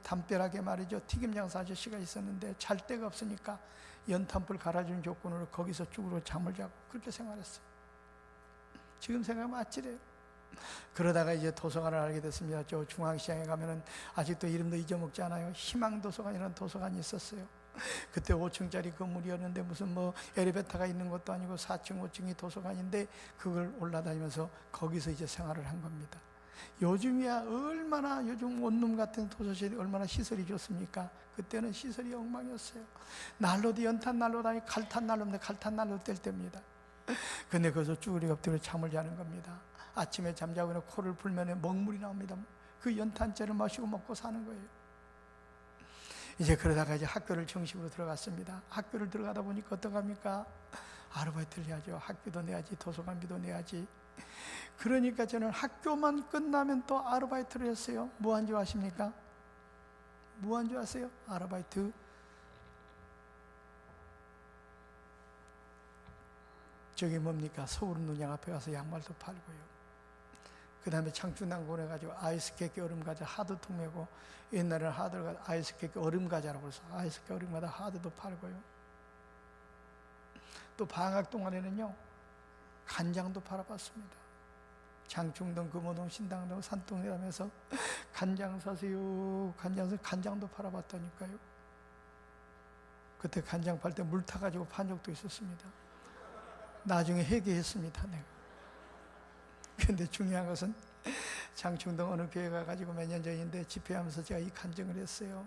S1: 담벼락에 말이죠 튀김장사 아저씨가 있었는데 잘 데가 없으니까 연탄불 갈아준 조건으로 거기서 쭈그러 잠을 자고 그렇게 생활했어요. 지금 생각하면 아찔해요. 그러다가 이제 도서관을 알게 됐습니다. 저 중앙시장에 가면은 아직도 이름도 잊어먹지 않아요. 희망도서관이라는 도서관이 있었어요. 그때 5층짜리 건물이었는데 무슨 뭐 엘리베이터가 있는 것도 아니고 4층 5층이 도서관인데 그걸 올라다니면서 거기서 이제 생활을 한 겁니다. 요즘이야 얼마나 요즘 원룸 같은 도서실이 얼마나 시설이 좋습니까? 그때는 시설이 엉망이었어요. 난로도 연탄 난로도 아니고 갈탄 난로인데 갈탄 난로 뗄 때입니다. 근데 거기서 쭈그리 엎드려 잠을 자는 겁니다. 아침에 잠자고 코를 풀면 먹물이 나옵니다. 그 연탄째를 마시고 먹고 사는 거예요. 이제 그러다가 이제 학교를 정식으로 들어갔습니다. 학교를 들어가다 보니까 어떡합니까? 아르바이트를 해야죠. 학비도 내야지, 도서관비도 내야지. 그러니까 저는 학교만 끝나면 또 아르바이트를 했어요. 뭐 한 줄 아십니까? 뭐 한 줄 아세요? 아르바이트. 저기 뭡니까? 서울 문양 앞에 가서 양말도 팔고요. 그 다음에 창춘당군에 가지고 아이스케이크 얼음과자 하드통 메고 옛날에는 하드가 아이스케이크 얼음과자라고 그래서 아이스케이크 얼음과자 하드도 팔고요. 또 방학 동안에는요 간장도 팔아봤습니다. 장충동, 금호동, 신당동, 산동이라면서 간장 사세요. 간장도 팔아봤다니까요. 그때 간장 팔 때 물 타가지고 판 적도 있었습니다. 나중에 회개했습니다. 내가. 그런데 중요한 것은 장충동 어느 교회 가가지고 몇 년 전인데 집회하면서 제가 이 간증을 했어요.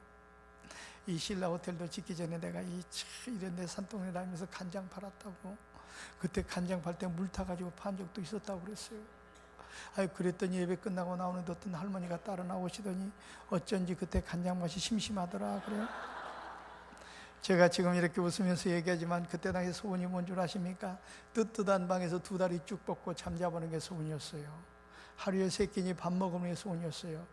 S1: 이 신라 호텔도 짓기 전에 내가 이런 데 산동네 다니면서 간장 팔았다고. 그때 간장 팔 때 물 타가지고 판 적도 있었다고 그랬어요. 그랬더니 예배 끝나고 나오는데 어떤 할머니가 따라 나오시더니 어쩐지 그때 간장 맛이 심심하더라 그래요. 제가 지금 이렇게 웃으면서 얘기하지만 그때 당시 소원이 뭔 줄 아십니까? 뜨뜻한 방에서 두 다리 쭉 뻗고 잠자보는 게 소원이었어요. 하루에 3끼니 밥 먹으면 게 소원이었어요.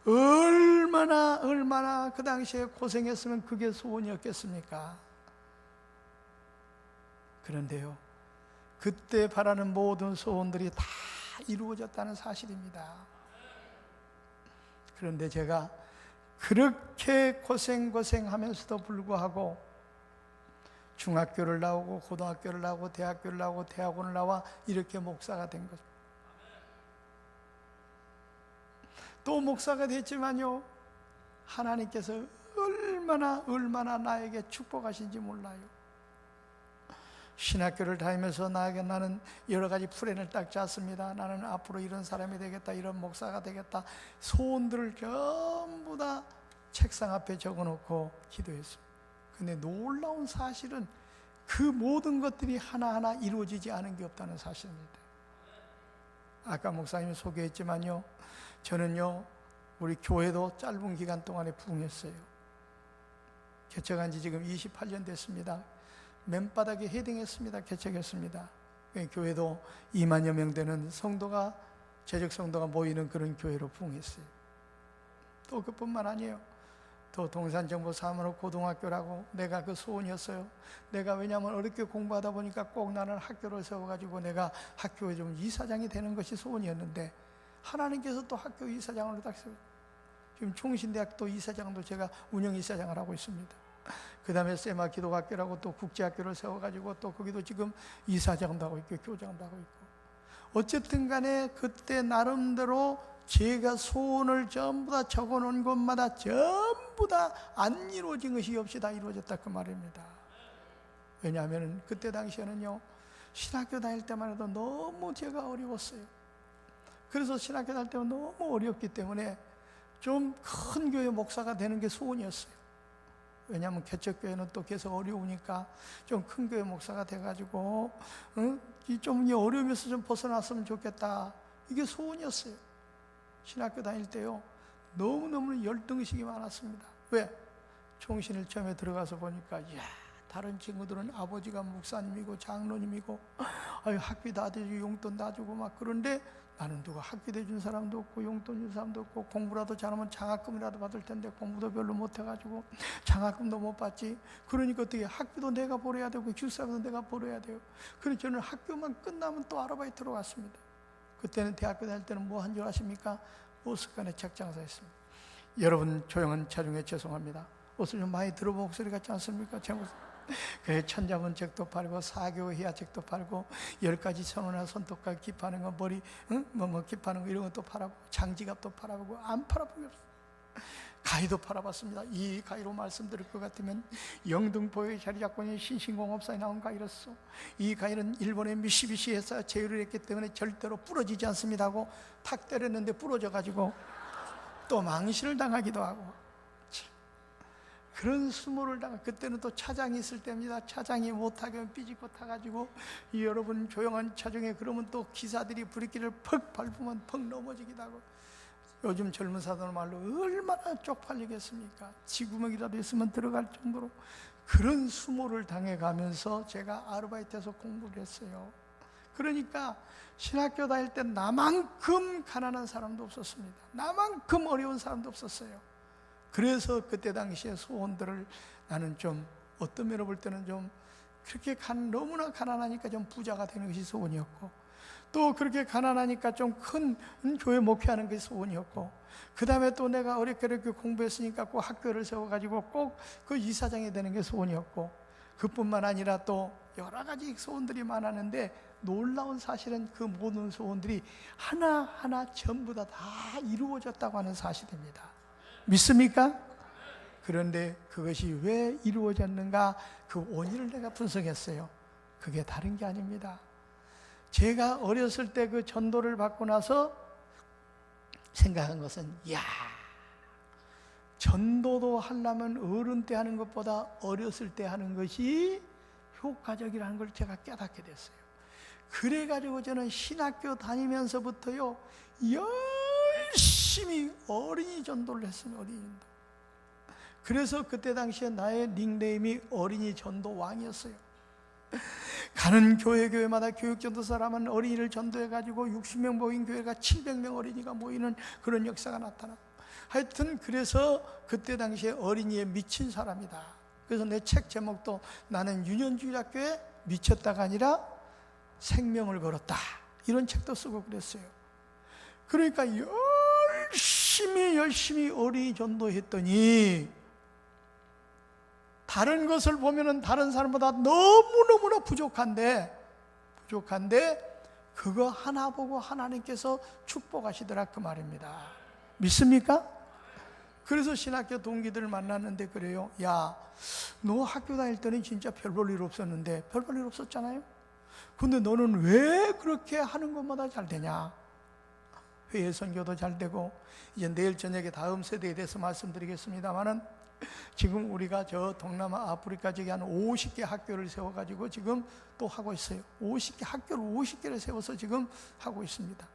S1: 얼마나 그 당시에 고생했으면 그게 소원이었겠습니까? 그런데요, 그때 바라는 모든 소원들이 다 이루어졌다는 사실입니다. 그런데 제가 그렇게 고생하면서도 불구하고 중학교를 나오고 고등학교를 나오고 대학교를 나오고 대학원을 나와 이렇게 목사가 된 거죠. 또 목사가 됐지만요, 하나님께서 얼마나 나에게 축복하신지 몰라요. 신학교를 다니면서 나는 여러 가지 플랜을 딱 짰습니다. 나는 앞으로 이런 사람이 되겠다, 이런 목사가 되겠다. 소원들을 전부 다 책상 앞에 적어놓고 기도했습니다. 근데 놀라운 사실은 그 모든 것들이 하나하나 이루어지지 않은 게 없다는 사실입니다. 아까 목사님이 소개했지만요, 저는요, 우리 교회도 짧은 기간 동안에 부흥했어요. 개척한 지 지금 28년 됐습니다. 맨바닥에 헤딩했습니다. 개척했습니다. 교회도 2만여 명 되는 성도가, 재적 성도가 모이는 그런 교회로 부흥했어요. 또 그뿐만 아니에요. 또 동산정보사무로 고등학교라고 내가 그 소원이었어요. 내가 왜냐하면 어렵게 공부하다 보니까 꼭 나는 학교를 세워가지고 내가 학교에 좀 이사장이 되는 것이 소원이었는데 하나님께서 또 학교 이사장으로 딱 세워요. 지금 총신대학도 이사장도 제가 운영이사장을 하고 있습니다. 그 다음에 세마 기독학교라고 또 국제학교를 세워가지고 또 거기도 지금 이사장도 하고 있고 교장도 하고 있고, 어쨌든 간에 그때 나름대로 제가 소원을 전부 다 적어놓은 곳마다 전부 다 안 이루어진 것이 없이 다 이루어졌다 그 말입니다. 왜냐하면 그때 당시에는요, 신학교 다닐 때만 해도 너무 제가 어려웠어요. 그래서 신학교 다닐 때는 너무 어렵기 때문에 좀 큰 교회 목사가 되는 게 소원이었어요. 왜냐하면 개척교회는 또 계속 어려우니까 좀 큰 교회 목사가 돼가지고 좀 이 어려움에서 좀 벗어났으면 좋겠다, 이게 소원이었어요. 신학교 다닐 때요, 너무너무 열등의식이 많았습니다. 왜? 총신을 처음에 들어가서 보니까 이야, 다른 친구들은 아버지가 목사님이고 장로님이고 학비 다 대주고 용돈 다 주고 막, 그런데 나는 누가 학비 대준 사람도 없고 용돈 준 사람도 없고, 공부라도 잘하면 장학금이라도 받을 텐데 공부도 별로 못해가지고 장학금도 못 받지. 그러니까 어떻게 학비도 내가 벌어야 되고 교사비도 내가 벌어야 돼요. 그래서 저는 학교만 끝나면 또 아르바이트로 갔습니다. 그때는 대학교 다닐 때는 뭐 한 줄 아십니까? 옷습관에 책장사 했습니다. 여러분 조용한 차중에 죄송합니다. 옷을 좀 많이 들어본 목소리 같지 않습니까? 제 목소리. 그 천자문 책도 팔고 사교 희야 책도 팔고 10가지 선언이나 손톱깎이 깁하는 거, 머리 깁하는 거 이런 것도 팔아보고 장지갑도 팔아보고 안 팔아본 게 없어요. 가위도 팔아봤습니다. 이 가위로 말씀드릴 것 같으면 영등포에 자리 잡고 있는 신신공업사에 나온 가위로서, 이 가위는 일본의 미쓰비시 회사 제휴를 했기 때문에 절대로 부러지지 않습니다 하고 탁 때렸는데 부러져가지고 또 망신을 당하기도 하고, 그런 수모를 당한, 그때는 또 차장이 있을 때입니다. 차장이 못하게 삐집고 타가지고 여러분 조용한 차중에 그러면 또 기사들이 브레이크를 퍽 밟으면 퍽 넘어지기도 하고, 요즘 젊은 사람들 말로 얼마나 쪽팔리겠습니까? 지구멍이라도 있으면 들어갈 정도로 그런 수모를 당해가면서 제가 아르바이트해서 공부를 했어요. 그러니까 신학교 다닐 때 나만큼 가난한 사람도 없었습니다. 나만큼 어려운 사람도 없었어요. 그래서 그때 당시에 소원들을 나는 좀 어떤 면으로 볼 때는 좀 그렇게 너무나 가난하니까 좀 부자가 되는 것이 소원이었고, 또 그렇게 가난하니까 좀 큰 교회 목회하는 것이 소원이었고, 그 다음에 또 내가 어렵게 공부했으니까 꼭 학교를 세워가지고 꼭 그 이사장이 되는 게 소원이었고, 그뿐만 아니라 또 여러 가지 소원들이 많았는데 놀라운 사실은 그 모든 소원들이 하나하나 전부 다 이루어졌다고 하는 사실입니다. 믿습니까? 그런데 그것이 왜 이루어졌는가, 그 원인을 내가 분석했어요. 그게 다른 게 아닙니다. 제가 어렸을 때 그 전도를 받고 나서 생각한 것은, 야, 전도도 하려면 어른 때 하는 것보다 어렸을 때 하는 것이 효과적이라는 걸 제가 깨닫게 됐어요. 그래가지고 저는 신학교 다니면서부터요, 열심히 어린이 전도를 했어요. 어린이 전도. 그래서 그때 당시에 나의 닉네임이 어린이 전도 왕이었어요. 가는 교회마다 교육전도사라면 어린이를 전도해가지고 60명 모인 교회가 700명 어린이가 모이는 그런 역사가 나타나고, 하여튼 그래서 그때 당시에 어린이에 미친 사람이다. 그래서 내 책 제목도 나는 유년주일학교에 미쳤다가 아니라 생명을 걸었다, 이런 책도 쓰고 그랬어요. 그러니까 열심히 어린이 전도했더니 다른 것을 보면은 다른 사람보다 너무너무나 부족한데 그거 하나 보고 하나님께서 축복하시더라, 그 말입니다. 믿습니까? 그래서 신학교 동기들을 만났는데 그래요. 야, 너 학교 다닐 때는 진짜 별 볼 일 없었는데, 별 볼 일 없었잖아요. 근데 너는 왜 그렇게 하는 것마다 잘 되냐? 회의 선교도 잘 되고, 이제 내일 저녁에 다음 세대에 대해서 말씀드리겠습니다만은, 지금 우리가 저 동남아 아프리카 지역에 한 50개 학교를 세워가지고 지금 또 하고 있어요. 50개 학교를 50개를 세워서 지금 하고 있습니다.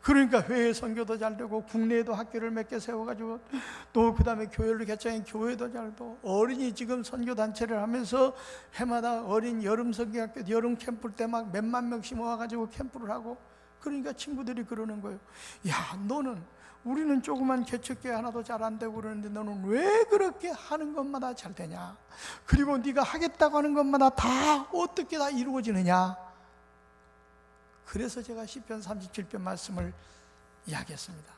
S1: 그러니까 회의 선교도 잘 되고, 국내에도 학교를 몇 개 세워가지고, 또 그 다음에 교회를 개창한 교회도 잘 되고, 어린이 지금 선교단체를 하면서 해마다 어린 여름 선교학교 여름 캠프 때 막 몇만 명씩 모아가지고 캠프를 하고, 그러니까 친구들이 그러는 거예요. 야, 너는, 우리는 조그만 개척교회 하나도 잘 안 되고 그러는데 너는 왜 그렇게 하는 것마다 잘 되냐? 그리고 네가 하겠다고 하는 것마다 다 어떻게 다 이루어지느냐? 그래서 제가 시편 37편 말씀을 이야기했습니다.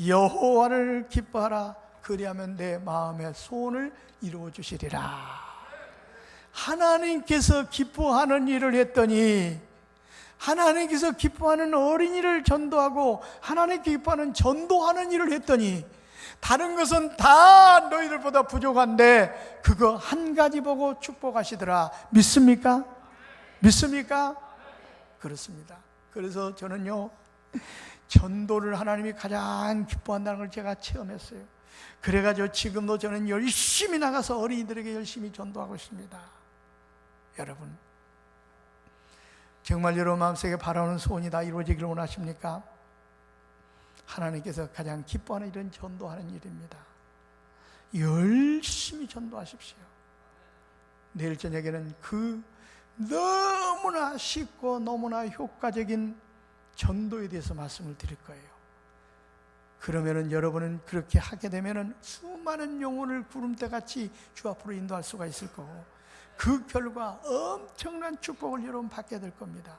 S1: 여호와를 기뻐하라, 그리하면 내 마음의 소원을 이루어 주시리라. 하나님께서 기뻐하는 일을 했더니, 하나님께서 기뻐하는 어린이를 전도하고 하나님께 기뻐하는 전도하는 일을 했더니, 다른 것은 다 너희들보다 부족한데 그거 한 가지 보고 축복하시더라. 믿습니까? 믿습니까? 그렇습니다. 그래서 저는요, 전도를 하나님이 가장 기뻐한다는 걸 제가 체험했어요. 그래가지고 지금도 저는 열심히 나가서 어린이들에게 열심히 전도하고 있습니다. 여러분, 정말 여러분 마음속에 바라는 소원이 다 이루어지기를 원하십니까? 하나님께서 가장 기뻐하는 일은 전도하는 일입니다. 열심히 전도하십시오. 내일 저녁에는 그 너무나 쉽고 너무나 효과적인 전도에 대해서 말씀을 드릴 거예요. 그러면은 여러분은 그렇게 하게 되면은 수많은 영혼을 구름대같이 주 앞으로 인도할 수가 있을 거고, 그 결과 엄청난 축복을 여러분 받게 될 겁니다.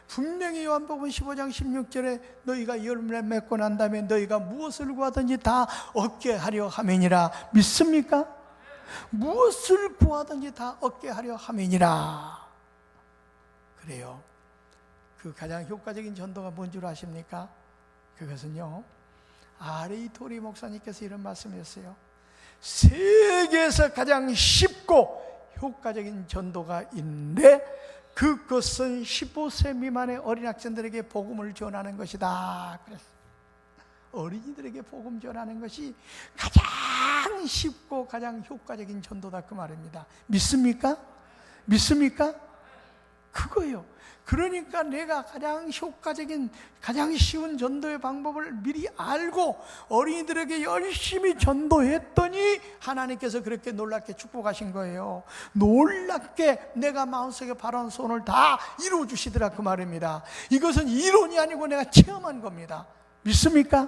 S1: 분명히 요한복음 15장 16절에 너희가 열매를 맺고 난 다음에 너희가 무엇을 구하든지 다 얻게 하려 함이니라. 믿습니까? 무엇을 구하든지 다 얻게 하려 함이니라. 그래요. 그 가장 효과적인 전도가 뭔 줄 아십니까? 그것은요, R.A. 토리 목사님께서 이런 말씀이었어요. 세계에서 가장 쉽고 효과적인 전도가 있는데 그것은 15세 미만의 어린 학생들에게 복음을 전하는 것이다. 그랬어요. 어린이들에게 복음 전하는 것이 가장 쉽고 가장 효과적인 전도다, 그 말입니다. 믿습니까? 믿습니까? 그거예요. 그러니까 내가 가장 효과적인, 가장 쉬운 전도의 방법을 미리 알고 어린이들에게 열심히 전도했더니 하나님께서 그렇게 놀랍게 축복하신 거예요. 놀랍게 내가 마음속에 바라는 소원을 다 이루어 주시더라, 그 말입니다. 이것은 이론이 아니고 내가 체험한 겁니다. 믿습니까?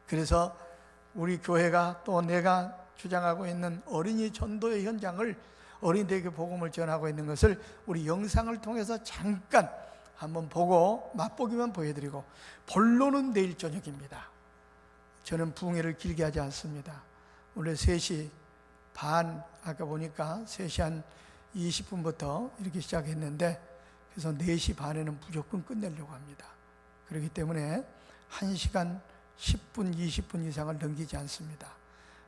S1: 그래서 우리 교회가 또 내가 주장하고 있는 어린이 전도의 현장을, 어린이들에게 복음을 전하고 있는 것을 우리 영상을 통해서 잠깐 한번 보고 맛보기만 보여드리고, 본론은 내일 저녁입니다. 저는 부흥회를 길게 하지 않습니다. 원래 3시 반, 아까 보니까 3시 한 20분부터 이렇게 시작했는데, 그래서 4시 반에는 무조건 끝내려고 합니다. 그렇기 때문에 1시간 10분, 20분 이상을 넘기지 않습니다.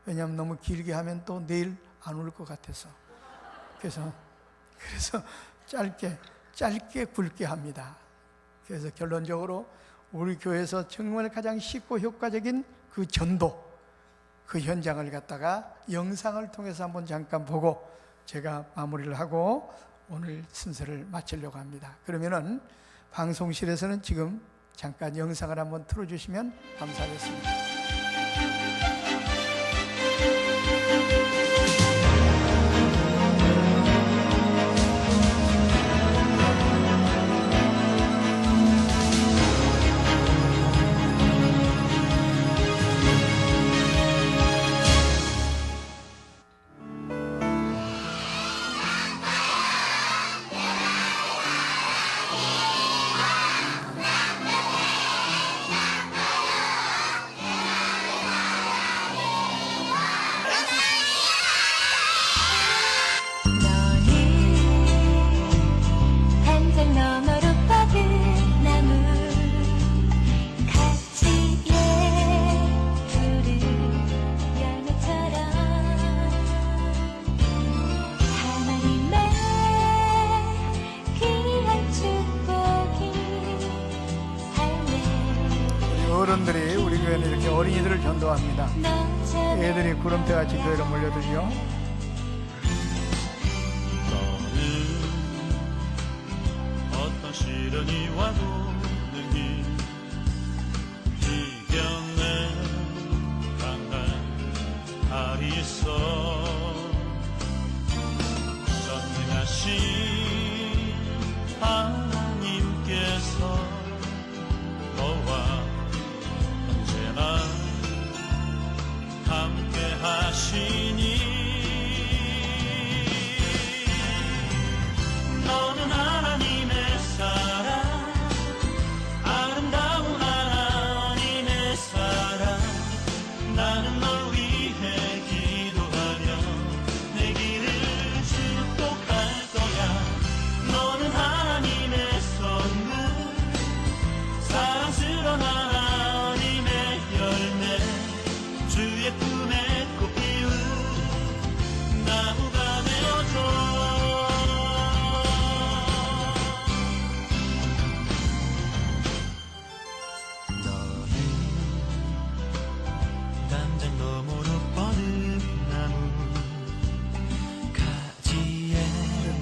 S1: 왜냐하면 너무 길게 하면 또 내일 안 올 것 같아서. 그래서 짧게 짧게 굵게 합니다. 그래서 결론적으로 우리 교회에서 정말 가장 쉽고 효과적인 그 전도, 그 현장을 갖다가 영상을 통해서 한번 잠깐 보고 제가 마무리를 하고 오늘 순서를 마치려고 합니다. 그러면은 방송실에서는 지금 잠깐 영상을 한번 틀어주시면 감사하겠습니다. 어른들이 우리 교회는 이렇게 어린이들을 전도합니다. 애들이 구름대같이 교회로 몰려들죠.
S2: 어떤 시련이 와도 능히 이겨내 강한 알이 있어 전능하신 하나님께서 너와 언제나 함께 하시니 너는 하나님의 사랑 아름다운 하나님의 사랑 나는 널 위해 기도하며 내 길을 축복할 거야 너는 하나님의 선물 사랑스러운 하나님의 열매 주의 품에 꽃 피운 나무가 되어줘 담장 너머로 뻗은 나무 가지에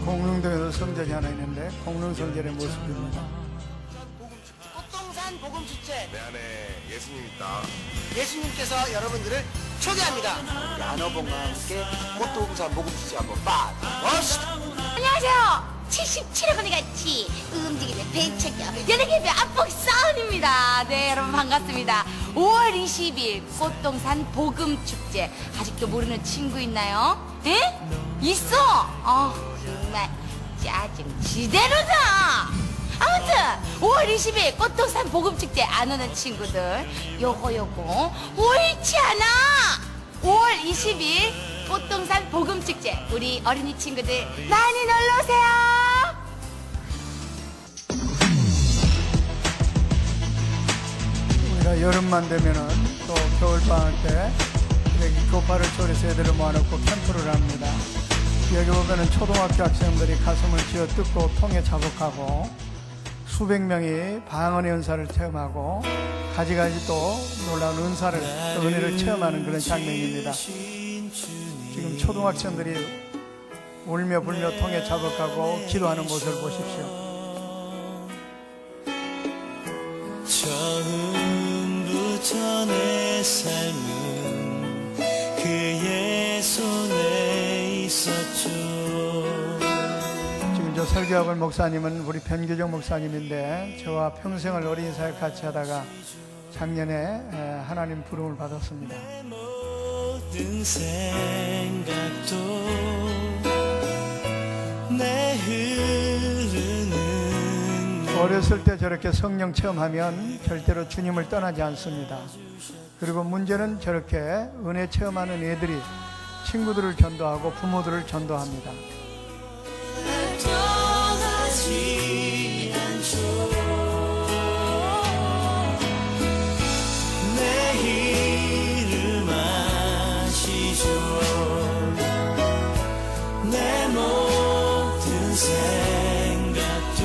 S1: 공릉동에도 성전이 하나 있는데 공릉성전의 모습입니다.
S3: 꽃동산 복음축제
S4: 내 안에 예수님 있다.
S3: 예수님께서 여러분들을 초대합니다. 나눠봉과 함께 꽃동산 복음축제 한번 빠져봅시다.
S5: 안녕하세요. 77회분이 같이 움직이는 배책교 연예개표 앞복선입니다. 네, 여러분 반갑습니다. 5월 20일 꽃동산 복음축제 아직도 모르는 친구 있나요? 에? 있어? 정말 짜증 지대로다. 아무튼 5월 20일 꽃동산 복음축제 안 오는 친구들 요거 옳지 않아. 5월 20일 꽃동산 복음축제 우리 어린이 친구들 많이 놀러오세요.
S1: 우리가 여름만 되면은 또 겨울방학 때 이렇게 교파를 초래해서 애들을 모아놓고 캠프를 합니다. 여기 보면은 초등학교 학생들이 가슴을 쥐어 뜯고 통에 자복하고 수백 명이 방언의 은사를 체험하고 가지가지 또 놀라운 은사를 또 은혜를 체험하는 그런 장면입니다. 지금 초등학생들이 울며 불며 통에 자복하고 기도하는 모습을 보십시오.
S2: 처음부터 내 삶은 그의 손에 있었죠.
S1: 지금 저 설교하고 올 목사님은 우리 변규정 목사님인데 저와 평생을 어린이 사역 같이 하다가 작년에 하나님 부름을 받았습니다.
S2: 모든 생각도 내 흐르는
S1: 어렸을 때 저렇게 성령 체험하면 절대로 주님을 떠나지 않습니다. 그리고 문제는 저렇게 은혜 체험하는 애들이 친구들을 전도하고 부모들을 전도합니다.
S2: 떠나지 않죠. 내 이름 아시죠. 내 모든 생각도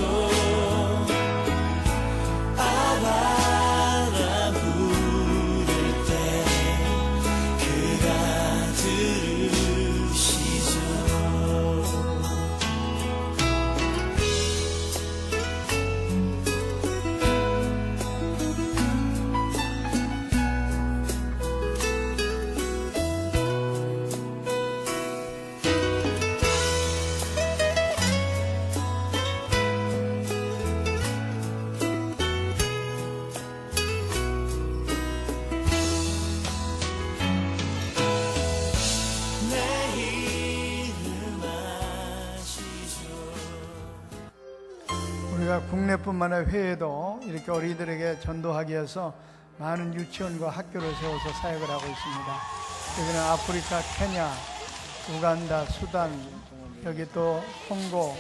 S1: 우리가 국내뿐만 아니라 해외도 이렇게 어린이들에게 전도하기 위해서 많은 유치원과 학교를 세워서 사역을 하고 있습니다. 여기는 아프리카, 케냐, 우간다, 수단, 여기 또 콩고,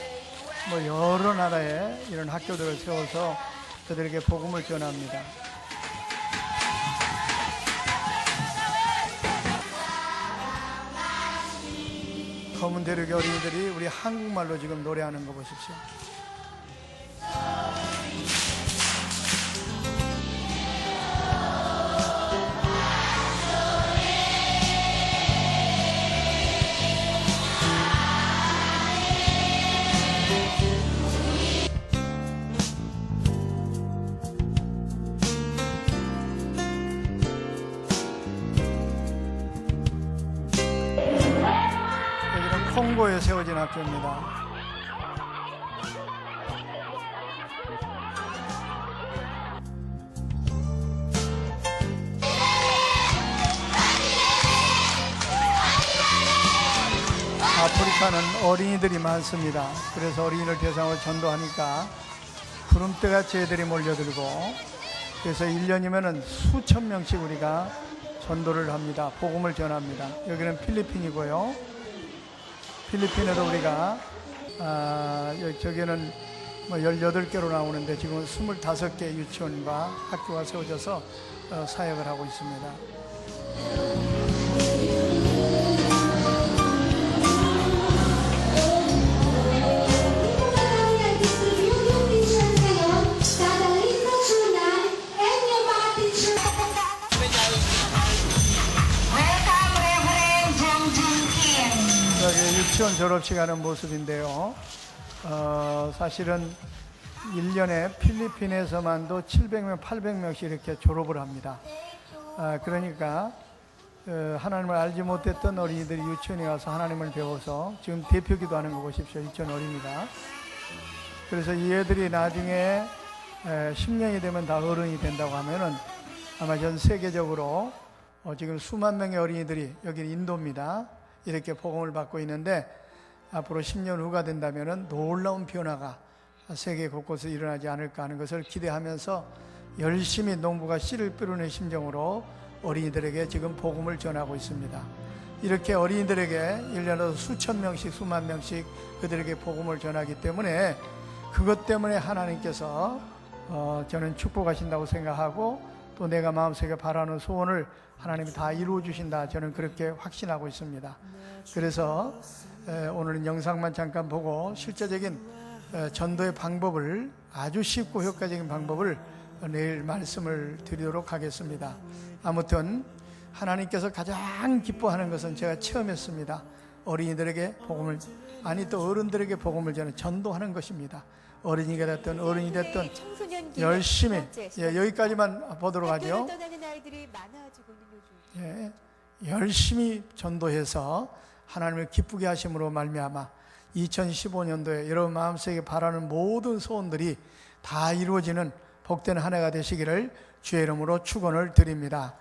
S1: 뭐 여러 나라에 이런 학교들을 세워서 그들에게 복음을 전합니다. 검은 대륙의 어린이들이 우리 한국말로 지금 노래하는 거 보십시오. 여기는 콩고에 세워진 학교입니다. 아프리카는 어린이들이 많습니다. 그래서 어린이를 대상으로 전도하니까 구름대같이 애들이 몰려들고, 그래서 1년이면 수천 명씩 우리가 전도를 합니다. 복음을 전합니다. 여기는 필리핀이고요. 필리핀에도 우리가 저기는 뭐 18개로 나오는데 지금 25개 유치원과 학교가 세워져서 사역을 하고 있습니다. 여기 유치원 졸업식 하는 모습인데요. 사실은 1년에 필리핀에서만도 700명, 800명씩 이렇게 졸업을 합니다. 그러니까 하나님을 알지 못했던 어린이들이 유치원에 와서 하나님을 배워서 지금 대표기도 하는 거 보십시오. 유치원 어린이가. 그래서 이 애들이 나중에 10년이 되면 다 어른이 된다고 하면은 아마 전 세계적으로 지금 수만 명의 어린이들이, 여기는 인도입니다, 이렇게 복음을 받고 있는데 앞으로 10년 후가 된다면은 놀라운 변화가 세계 곳곳에 일어나지 않을까 하는 것을 기대하면서 열심히 농부가 씨를 뿌리는 심정으로 어린이들에게 지금 복음을 전하고 있습니다. 이렇게 어린이들에게 1년에 수천 명씩, 수만 명씩 그들에게 복음을 전하기 때문에 그것 때문에 하나님께서 저는 축복하신다고 생각하고, 또 내가 마음속에 바라는 소원을 하나님이 다 이루어 주신다, 저는 그렇게 확신하고 있습니다. 그래서 오늘은 영상만 잠깐 보고 실제적인 전도의 방법을, 아주 쉽고 효과적인 방법을 내일 말씀을 드리도록 하겠습니다. 아무튼 하나님께서 가장 기뻐하는 것은 제가 체험했습니다. 어린이들에게 복음을, 아니 또 어른들에게 복음을 전도하는 것입니다. 어린이가 됐든 어른이 됐든 열심히, 여기까지만 보도록 하죠. 열심히 전도해서 하나님을 기쁘게 하심으로 말미암아 2015년도에 여러분 마음속에 바라는 모든 소원들이 다 이루어지는 복된 한 해가 되시기를 주의 이름으로 축원을 드립니다.